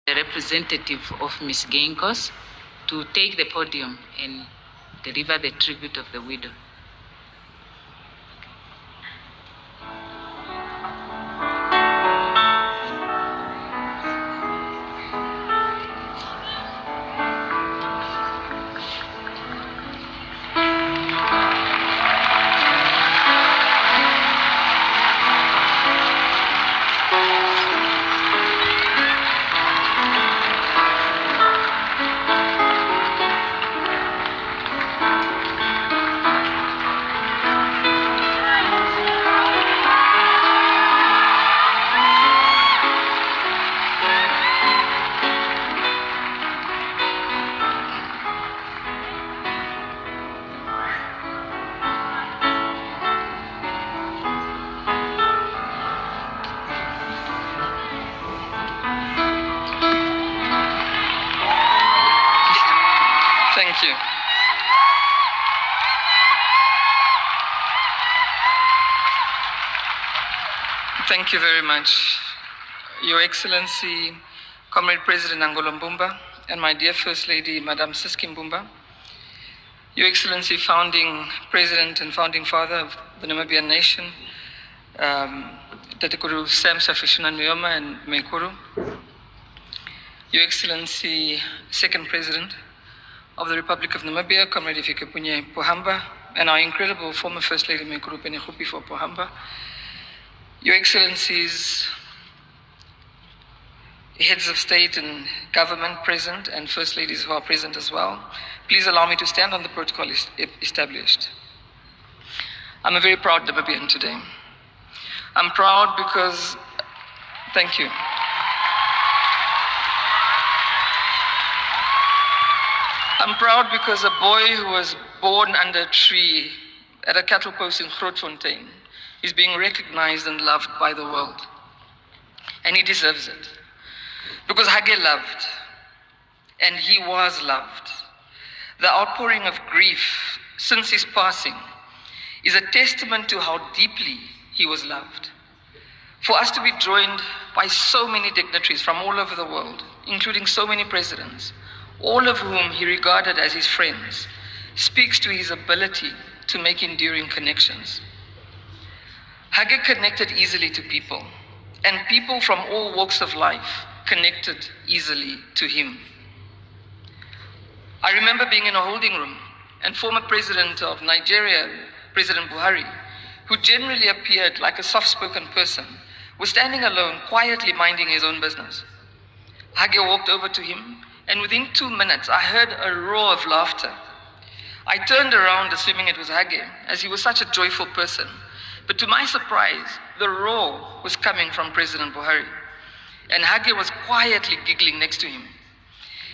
the representative of Ms. Geingos to take the podium and deliver the tribute of the widow. Thank you. Thank you very much, Your Excellency, Comrade President Angola Mbumba, and my dear First Lady, Madame Siski Mbumba, Your Excellency, Founding President and Founding Father of the Namibian Nation, Tatekuru Sam Safishuna Nyoma and Mekuru, Your Excellency, Second President of the Republic of Namibia, Comrade Ifikepunye Pohamba, and our incredible former First Lady Mekuru Penekupi for Pohamba, Your Excellencies, heads of state and government present, and First Ladies who are present as well, please allow me to stand on the protocol established. I'm a very proud Namibian today. I'm proud because, thank you. I'm proud because a boy who was born under a tree at a cattle post in Grootfontein is being recognized and loved by the world. And he deserves it. Because Hage loved, and he was loved. The outpouring of grief since his passing is a testament to how deeply he was loved. For us to be joined by so many dignitaries from all over the world, including so many presidents, all of whom he regarded as his friends, speaks to his ability to make enduring connections. Hage connected easily to people, and people from all walks of life connected easily to him. I remember being in a holding room, and former President of Nigeria, President Buhari, who generally appeared like a soft-spoken person, was standing alone, quietly minding his own business. Hage walked over to him, and within 2 minutes, I heard a roar of laughter. I turned around, assuming it was Hage, as he was such a joyful person. But to my surprise, the roar was coming from President Buhari, and Hage was quietly giggling next to him.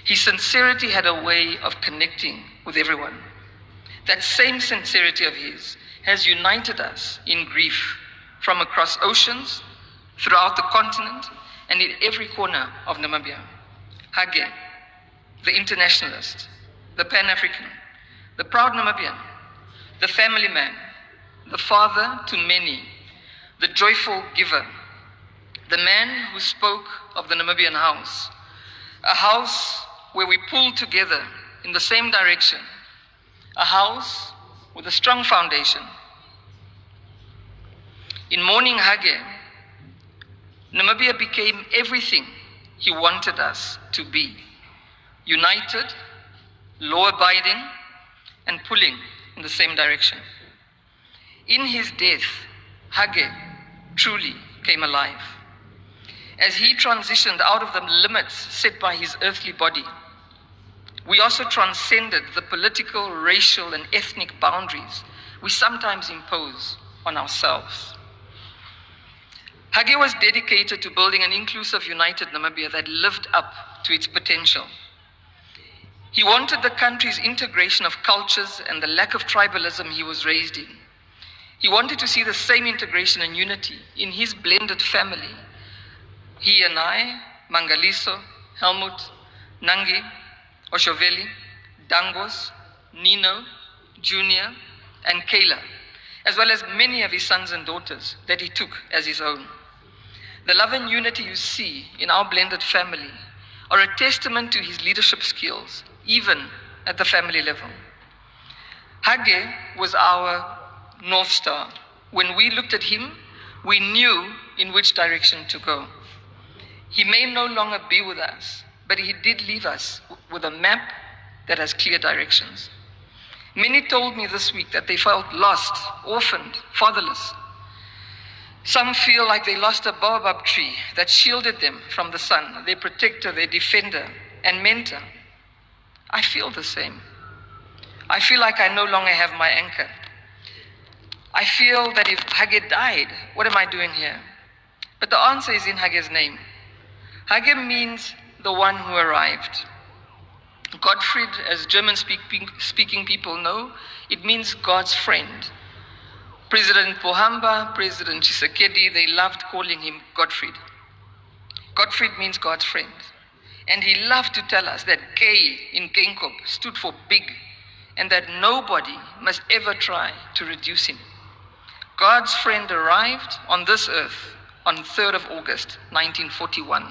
His sincerity had a way of connecting with everyone. That same sincerity of his has united us in grief from across oceans, throughout the continent, and in every corner of Namibia. Hage, the internationalist, the Pan-African, the proud Namibian, the family man, the father to many, the joyful giver, the man who spoke of the Namibian house, a house where we pull together in the same direction, a house with a strong foundation. In mourning Hage, Namibia became everything he wanted us to be: united, law-abiding, and pulling in the same direction. In his death, Hage truly came alive. As he transitioned out of the limits set by his earthly body, we also transcended the political, racial, and ethnic boundaries we sometimes impose on ourselves. Hage was dedicated to building an inclusive, united Namibia that lived up to its potential. He wanted the country's integration of cultures and the lack of tribalism he was raised in. He wanted to see the same integration and unity in his blended family. He and I, Mangaliso, Helmut, Nangi, Oshoveli, Dangos, Nino, Junior, and Kayla, as well as many of his sons and daughters that he took as his own. The love and unity you see in our blended family are a testament to his leadership skills, even at the family level. Hage was our North Star. When we looked at him, we knew in which direction to go. He may no longer be with us, but he did leave us with a map that has clear directions. Many told me this week that they felt lost, orphaned, fatherless. Some feel like they lost a baobab tree that shielded them from the sun, their protector, their defender, and mentor. I feel the same. I feel like I no longer have my anchor. I feel that if Hage died, what am I doing here? But the answer is in Hage's name. Hage means the one who arrived. Gottfried, as German-speaking people know, it means God's friend. President Pohamba, President Tshisekedi, they loved calling him Gottfried. Gottfried means God's friend. And he loved to tell us that G in Geingob stood for big, and that nobody must ever try to reduce him. God's friend arrived on this earth on 3rd of August, 1941.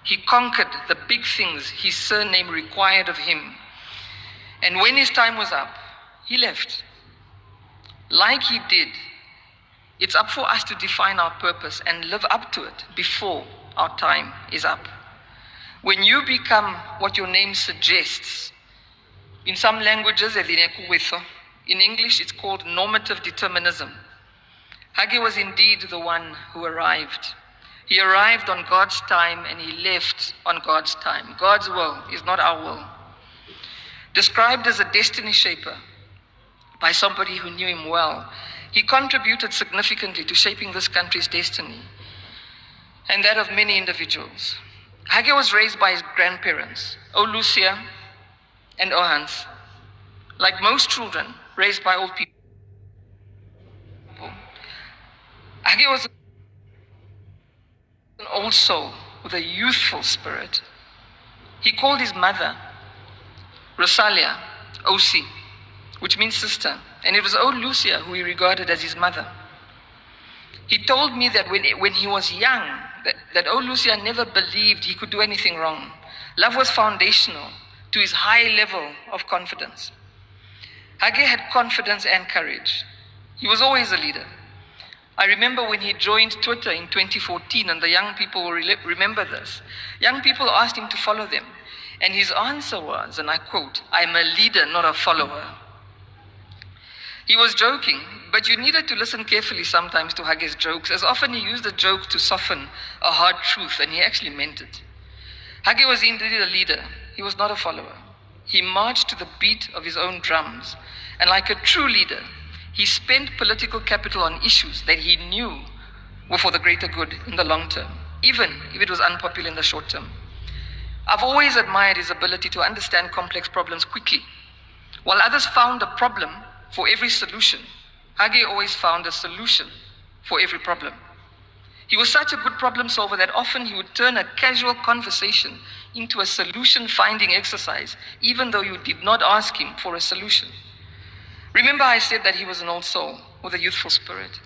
He conquered the big things his surname required of him. And when his time was up, he left. Like he did, it's up for us to define our purpose and live up to it before our time is up. When you become what your name suggests, in some languages, in English, it's called normative determinism. Hage was indeed the one who arrived. He arrived on God's time and he left on God's time. God's will is not our will. Described as a destiny shaper by somebody who knew him well, he contributed significantly to shaping this country's destiny and that of many individuals. Hage was raised by his grandparents, Lucia and Hans. Like most children raised by old people, Hage was an old soul with a youthful spirit. He called his mother Rosalia, Osi, which means sister, and it was old Lucia who he regarded as his mother. He told me that when he was young, that old Lucia never believed he could do anything wrong. Love was foundational to his high level of confidence. Hage had confidence and courage. He was always a leader. I remember when he joined Twitter in 2014, and the young people will remember this. Young people asked him to follow them, and his answer was, and I quote, "I'm a leader, not a follower." He was joking, but you needed to listen carefully sometimes to Hage's jokes, as often he used a joke to soften a hard truth, and he actually meant it. Hage was indeed a leader. He was not a follower. He marched to the beat of his own drums, and like a true leader, he spent political capital on issues that he knew were for the greater good in the long term, even if it was unpopular in the short term. I've always admired his ability to understand complex problems quickly. While others found a problem for every solution, Hage always found a solution for every problem. He was such a good problem solver that often he would turn a casual conversation into a solution-finding exercise, even though you did not ask him for a solution. Remember I said that he was an old soul with a youthful spirit.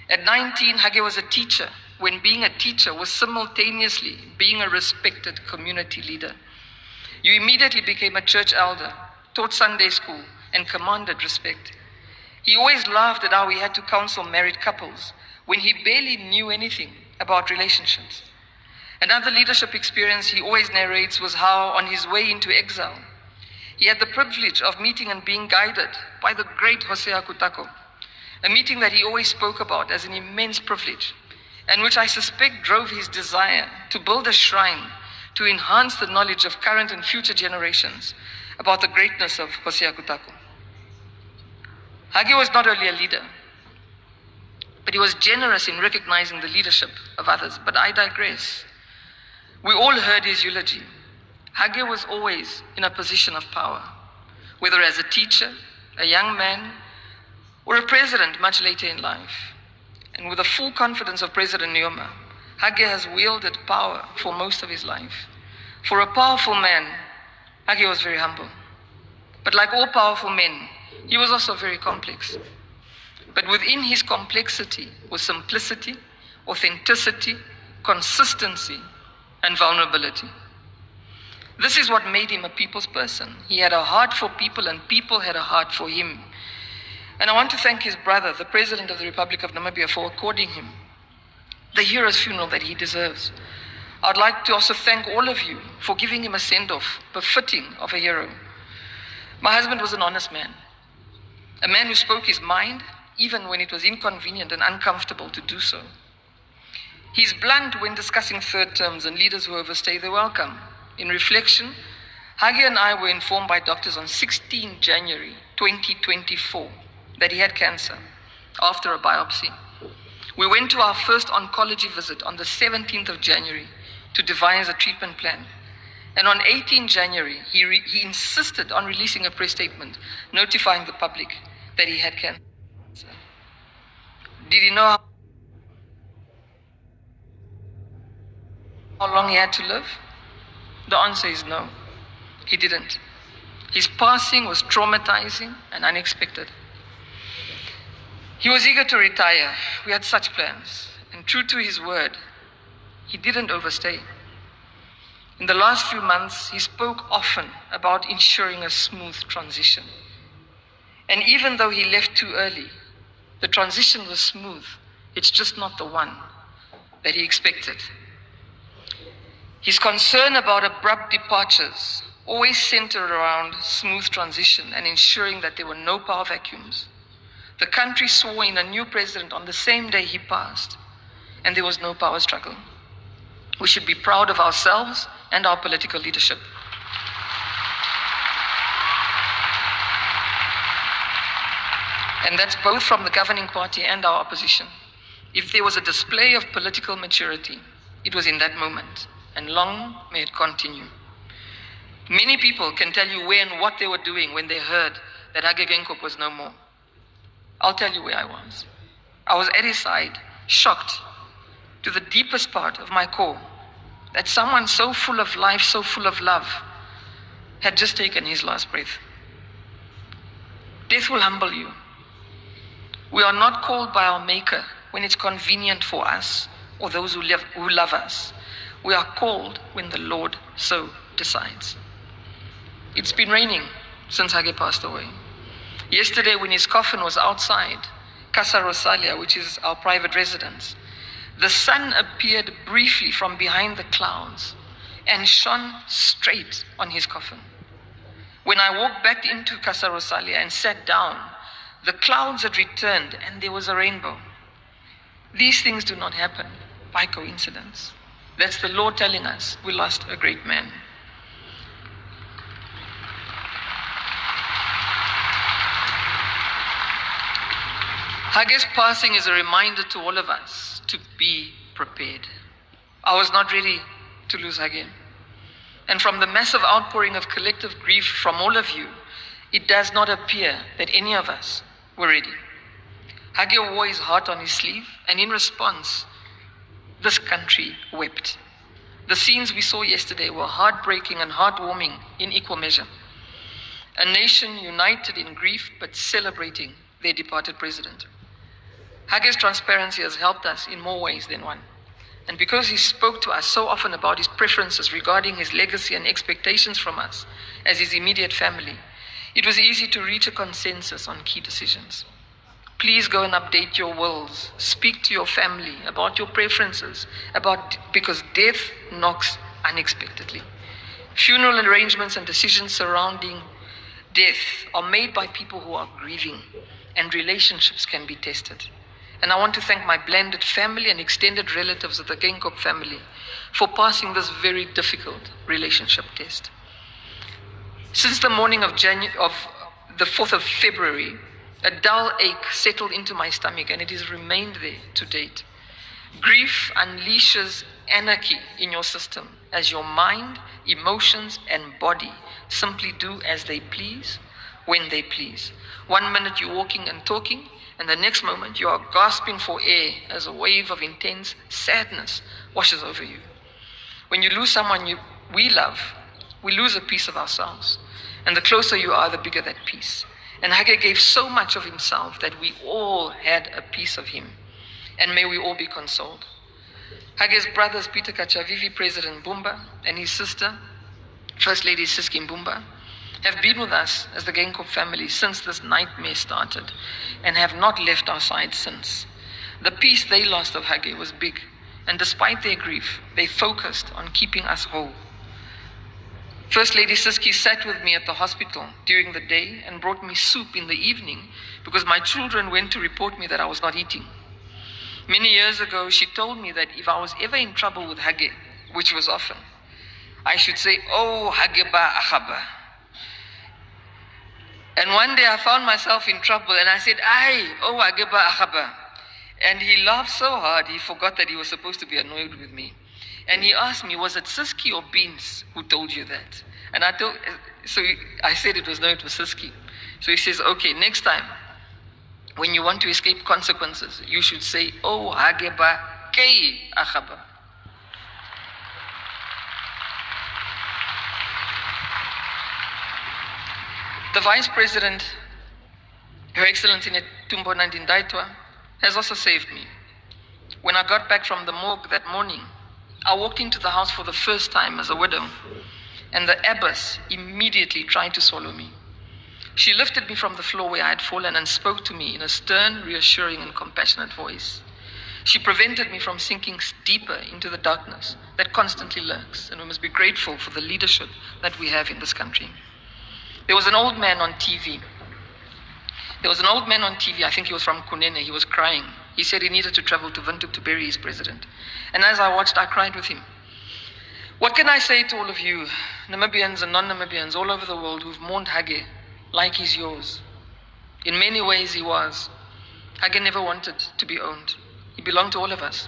At 19, Hage was a teacher, when being a teacher was simultaneously being a respected community leader. You immediately became a church elder, taught Sunday school, and commanded respect. He always laughed at how he had to counsel married couples when he barely knew anything about relationships. Another leadership experience he always narrates was how, on his way into exile, he had the privilege of meeting and being guided by the great Hosea Kutako, a meeting that he always spoke about as an immense privilege, and which I suspect drove his desire to build a shrine to enhance the knowledge of current and future generations about the greatness of Hosea Kutako. Hage was not only a leader, but he was generous in recognizing the leadership of others. But I digress. We all heard his eulogy. Hage was always in a position of power, whether as a teacher, a young man, or a president much later in life. And with the full confidence of President Nyoma, Hage has wielded power for most of his life. For a powerful man, Hage was very humble. But like all powerful men, he was also very complex. But within his complexity was simplicity, authenticity, consistency, and vulnerability. This is what made him a people's person. He had a heart for people, and people had a heart for him. And I want to thank his brother, the President of the Republic of Namibia, for according him the hero's funeral that he deserves. I'd like to also thank all of you for giving him a send-off befitting of a hero. My husband was an honest man, a man who spoke his mind, even when it was inconvenient and uncomfortable to do so. He's blunt when discussing third terms and leaders who overstay their welcome. In reflection, Hage and I were informed by doctors on 16 January 2024 that he had cancer after a biopsy. We went to our first oncology visit on the 17th of January to devise a treatment plan. And on 18 January, he insisted on releasing a press statement notifying the public that he had cancer. Did he know how long he had to live? The answer is no, he didn't. His passing was traumatizing and unexpected. He was eager to retire. We had such plans. And true to his word, he didn't overstay. In the last few months, he spoke often about ensuring a smooth transition. And even though he left too early, the transition was smooth. It's just not the one that he expected. His concern about abrupt departures always centered around smooth transition and ensuring that there were no power vacuums. The country swore in a new president on the same day he passed, and there was no power struggle. We should be proud of ourselves and our political leadership. And that's both from the governing party and our opposition. If there was a display of political maturity, it was in that moment, and long may it continue. Many people can tell you where and what they were doing when they heard that Hage Geingob was no more. I'll tell you where I was. I was at his side, shocked to the deepest part of my core that someone so full of life, so full of love, had just taken his last breath. Death will humble you. We are not called by our Maker when it's convenient for us or those who love us. We are called when the Lord so decides. It's been raining since Hage passed away. Yesterday, when his coffin was outside Casa Rosalia, which is our private residence, the sun appeared briefly from behind the clouds and shone straight on his coffin. When I walked back into Casa Rosalia and sat down, the clouds had returned and there was a rainbow. These things do not happen by coincidence. That's the Lord telling us we lost a great man. Hage's passing is a reminder to all of us to be prepared. I was not ready to lose Hage. And from the massive outpouring of collective grief from all of you, it does not appear that any of us were ready. Hage wore his heart on his sleeve, and in response, this country wept. The scenes we saw yesterday were heartbreaking and heartwarming in equal measure. A nation united in grief but celebrating their departed president. Hage's transparency has helped us in more ways than one. And because he spoke to us so often about his preferences regarding his legacy and expectations from us as his immediate family, it was easy to reach a consensus on key decisions. Please go and update your wills. Speak to your family about your preferences, because death knocks unexpectedly. Funeral arrangements and decisions surrounding death are made by people who are grieving, and relationships can be tested. And I want to thank my blended family and extended relatives of the Geingob family for passing this very difficult relationship test. Since the morning of the 4th of February, a dull ache settled into my stomach, and it has remained there to date. Grief unleashes anarchy in your system as your mind, emotions, and body simply do as they please, when they please. 1 minute you're walking and talking, and the next moment you are gasping for air as a wave of intense sadness washes over you. When you lose someone we love, we lose a piece of ourselves. And the closer you are, the bigger that piece. And Hage gave so much of himself that we all had a piece of him. And may we all be consoled. Hage's brothers, Peter Kachavivi, President Bumba, and his sister, First Lady Siski Mbumba, have been with us as the Geingob family since this nightmare started and have not left our side since. The peace they lost of Hage was big, and despite their grief, they focused on keeping us whole. First Lady Siski sat with me at the hospital during the day and brought me soup in the evening because my children went to report me that I was not eating. Many years ago, she told me that if I was ever in trouble with Hage, which was often, I should say, "Oh, Hageba Achaba." And one day I found myself in trouble and I said, "Aye, oh, Hageba Achaba." And he laughed so hard, he forgot that he was supposed to be annoyed with me. And he asked me, "Was it Siski or Beans who told you that?" And I said it was Siski. So he says, "Okay, next time, when you want to escape consequences, you should say, 'Oh, Hageba Kei Achaba.'" The Vice President, Her Excellency Netumbo Nandi-Ndaitwah, has also saved me. When I got back from the morgue that morning, I walked into the house for the first time as a widow, and the abbess immediately tried to swallow me. She lifted me from the floor where I had fallen and spoke to me in a stern, reassuring, and compassionate voice. She prevented me from sinking deeper into the darkness that constantly lurks, and we must be grateful for the leadership that we have in this country. There was an old man on TV. I think he was from Kunene. He was crying. He said he needed to travel to Windhoek to bury his president. And as I watched, I cried with him. What can I say to all of you, Namibians and non-Namibians all over the world who've mourned Hage like he's yours? In many ways he was. Hage never wanted to be owned. He belonged to all of us.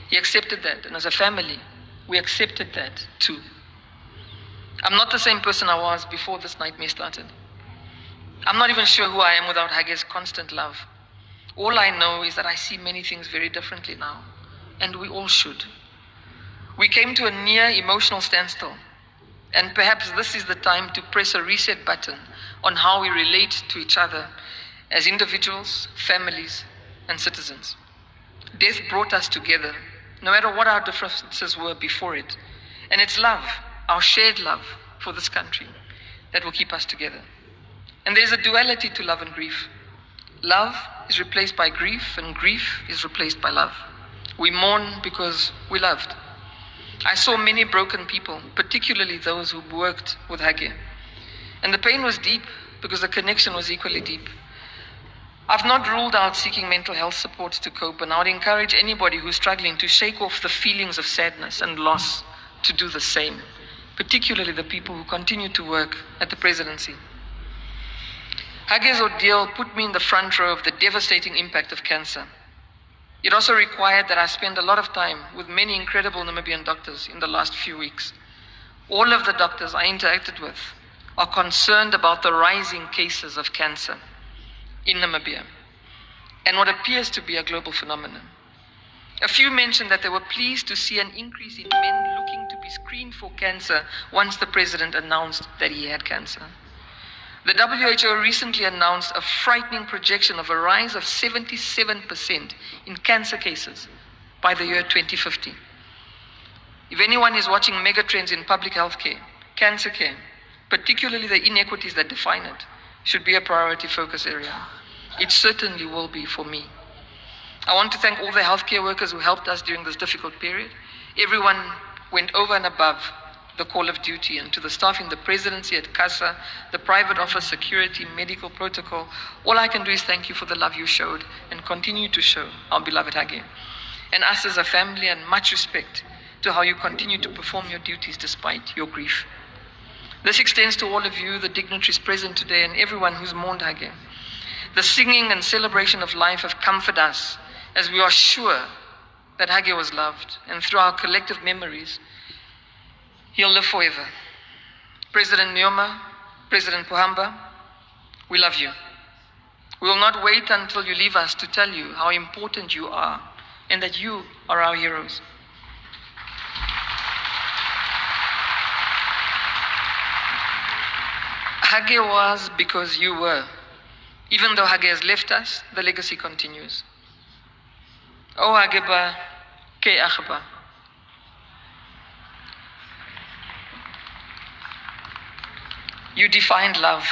He accepted that, and as a family, we accepted that too. I'm not the same person I was before this nightmare started. I'm not even sure who I am without Hage's constant love. All I know is that I see many things very differently now, and we all should. We came to a near emotional standstill, and perhaps this is the time to press a reset button on how we relate to each other as individuals, families, and citizens. Death brought us together, no matter what our differences were before it, and it's love, our shared love for this country, that will keep us together. And there's a duality to love and grief. Love is replaced by grief, and grief is replaced by love. We mourn because we loved. I saw many broken people, particularly those who worked with Hage. And the pain was deep because the connection was equally deep. I've not ruled out seeking mental health support to cope, and I would encourage anybody who's struggling to shake off the feelings of sadness and loss to do the same, particularly the people who continue to work at the presidency. Hage's ordeal put me in the front row of the devastating impact of cancer. It also required that I spend a lot of time with many incredible Namibian doctors in the last few weeks. All of the doctors I interacted with are concerned about the rising cases of cancer in Namibia and what appears to be a global phenomenon. A few mentioned that they were pleased to see an increase in men looking to be screened for cancer once the president announced that he had cancer. The WHO recently announced a frightening projection of a rise of 77% in cancer cases by the year 2050. If anyone is watching megatrends in public health care, cancer care, particularly the inequities that define it, should be a priority focus area. It certainly will be for me. I want to thank all the healthcare workers who helped us during this difficult period. Everyone went over and above the call of duty, and to the staff in the presidency, at CASA, the private office, security, medical protocol, all I can do is thank you for the love you showed and continue to show our beloved Hage, and us as a family, and much respect to how you continue to perform your duties despite your grief. This extends to all of you, the dignitaries present today, and everyone who's mourned Hage. The singing and celebration of life have comforted us as we are sure that Hage was loved, and through our collective memories, he'll live forever. President Nyoma, President Pohamba, we love you. We will not wait until you leave us to tell you how important you are and that you are our heroes. Hage was because you were. Even though Hage has left us, the legacy continues. O Hageba, Ke Achaba. You defined love.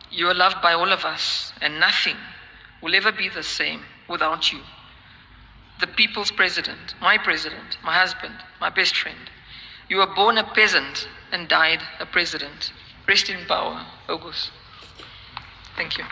You are loved by all of us, and nothing will ever be the same without you. The people's president, my husband, my best friend. You were born a peasant and died a president. Rest in power, August. Thank you.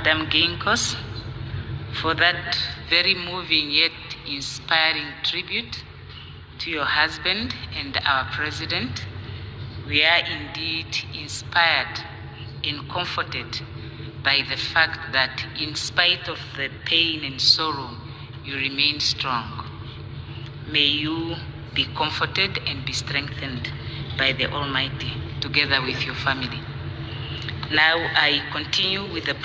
Madam Geingos, for that very moving yet inspiring tribute to your husband and our president. We are indeed inspired and comforted by the fact that in spite of the pain and sorrow, you remain strong. May you be comforted and be strengthened by the Almighty, together with your family. Now I continue with the